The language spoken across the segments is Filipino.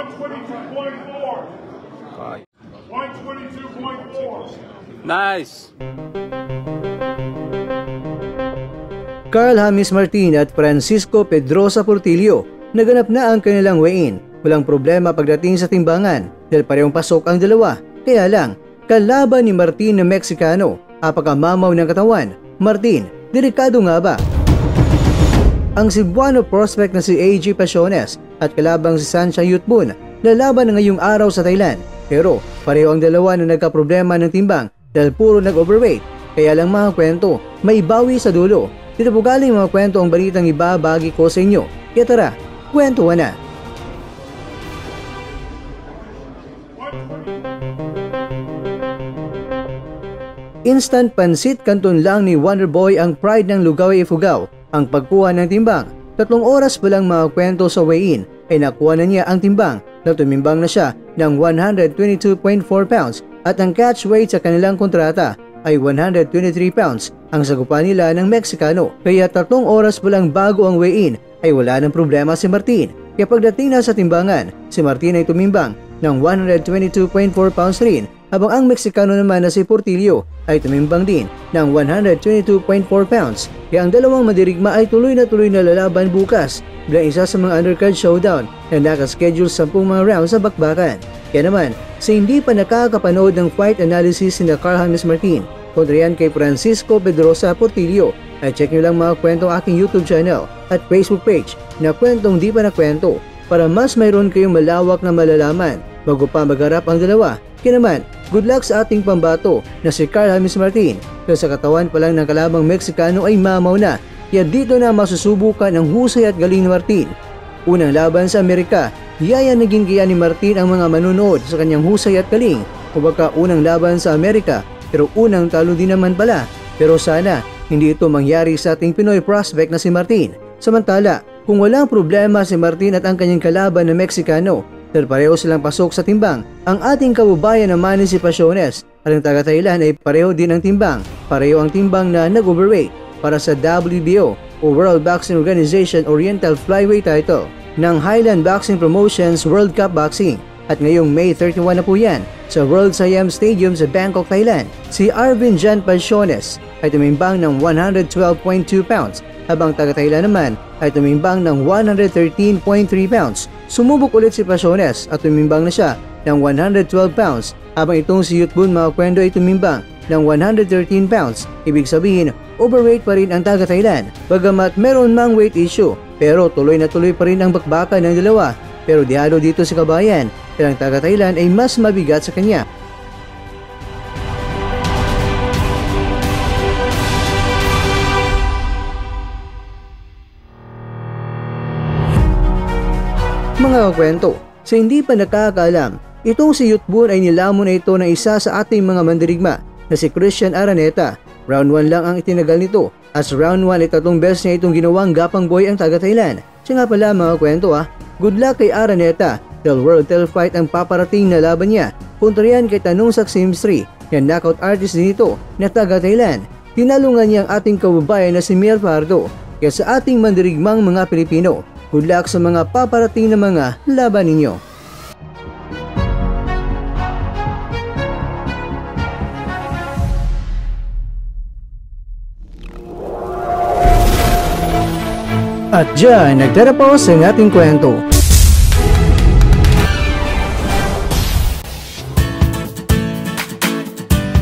122.4. 122.4. Nice! Carl James Martin at Francisco Pedrosa Portillo, naganap na ang kanilang weigh-in. Walang problema pagdating sa timbangan dahil parehong pasok ang dalawa. Kaya lang, kalaban ni Martin na Meksikano, apakamamaw ng katawan. Martin, delikado nga ba? Ang Cebuano prospect na si AJ Pasiones at kalabang si Sancha Yutbun lalaban na ngayong araw sa Thailand. Pero pareho ang dalawa na nagkaproblema ng timbang dahil puro nag-overweight. Kaya lang mga kwento, may bawi sa dulo. Dito po galing mga kwento ang balitang ibabagi ko sa inyo. Kaya tara, kwentuhan na. Instant pansit canton lang ni Wonderboy ang pride ng Lugaw Ifugao. Ang pagkuha ng timbang, 3 oras pa lang mga kwento sa weigh-in ay nakuha na niya ang timbang na tumimbang na siya ng 122.4 pounds at ang catch weight sa kanilang kontrata ay 123 pounds. Ang sagupan nila ng Meksikano, kaya 3 oras pa lang bago ang weigh-in ay wala ng problema si Martin. Kaya pagdating na sa timbangan, si Martin ay tumimbang ng 122.4 pounds rin, habang ang Meksikano naman na si Portillo ay tumimbang din ng 122.4 pounds. Kaya ang dalawang madirigma ay tuloy na lalaban bukas bilang isa sa mga undercard showdown na nakaschedule 10 mga rounds sa bakbakan. Kaya naman, sa hindi pa nakakapanood ng fight analysis ni Carl James Martin kontra yan kay Francisco Pedrosa Portillo, ay check nyo lang mga kwentong aking YouTube channel at Facebook page na Kwentong Di Pa Nakwento para mas mayroon kayong malawak na malalaman bago pa magharap ang dalawa. Kaya naman, good luck sa ating pambato na si Carl James Martin dahil sa katawan pa lang ng kalabang Meksikano ay mamaw na. Kaya dito na masusubukan ang husay at galing ni Martin. Unang laban sa Amerika, yaya naging kaya ni Martin ang mga manunood sa kanyang husay at galing. O baka unang laban sa Amerika pero unang talo din naman pala. Pero sana hindi ito mangyari sa ating Pinoy prospect na si Martin. Samantala, kung walang problema si Martin at ang kanyang kalaban na Meksikano dahil pareho silang pasok sa timbang, ang ating kababayan naman si Pasiones at ang taga-Thailand ay pareho din ang timbang. Pareho ang timbang na nag-overweight para sa WBO o World Boxing Organization Oriental Flyweight title ng Highland Boxing Promotions World Cup Boxing. At ngayong May 31 na po yan sa World Siam Stadium sa Bangkok, Thailand. Si Arvin Jan Pasiones ay tumimbang ng 112.2 pounds habang taga-Thailand naman ay tumimbang ng 113.3 pounds. Sumubok ulit si Pasiones at tumimbang na siya ng 112 pounds habang itong si Yutbun mga kwento ay tumimbang ng 113 pounds. Ibig sabihin, overweight pa rin ang taga-Thailand. Bagamat meron mang weight issue, pero tuloy na tuloy pa rin ang bakbakan ng dalawa. Pero dihado dito si kabayan, dahil ang taga-Thailand ay mas mabigat sa kanya. Mga kwento, sa hindi pa nakakaalam, itong si Yutbun ay nilamon na ito ng isa sa ating mga mandirigma na si Christian Araneta. Round 1 lang ang itinagal nito. As round 1 ay 3 beses niya itong ginawang gapang boy ang taga-Thailand. Siya nga pala mga kwento good luck kay Araneta dahil world title fight ang paparating na laban niya. Kontra yan kay Tanungsak Simsri, yan knockout artist din ito na taga-Thailand. Tinalungan niya ang ating kababayan na si Miel Pardo. Kaya sa ating mandirigmang mga Pilipino, good luck sa mga paparating na mga laban ninyo. At dyan, nagtatapos ang ating kwento.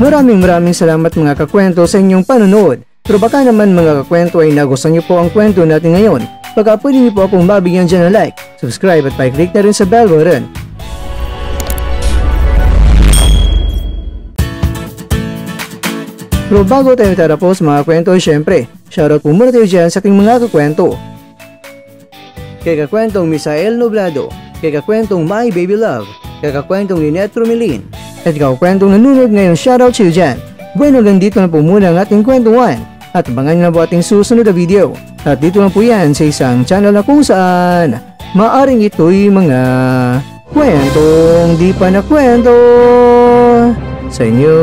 Maraming salamat mga kakwento sa inyong panonood. Pero baka naman mga kakwento ay nagustuhan niyo po ang kwento natin ngayon. Baka pwede niyo po akong mabigyan dyan ng like, subscribe at pa-click na rin sa bell button. Pero bago tayo tatapos mga kwento, syempre, shoutout po muna tayo dyan sa ating mga kakwento. Kay kakwentong Misael Noblado, kay kakwentong My Baby Love, kay kakwentong Lynette Romilin, at kakwentong nanonood ngayon, shoutout siya dyan. Bueno, dito na po muna ang ating kwentuhan at abangan nyo na po ating susunod na video. At dito na po yan sa isang channel na kung saan maaring ito'y mga kwentong di pa nakwento sa inyo.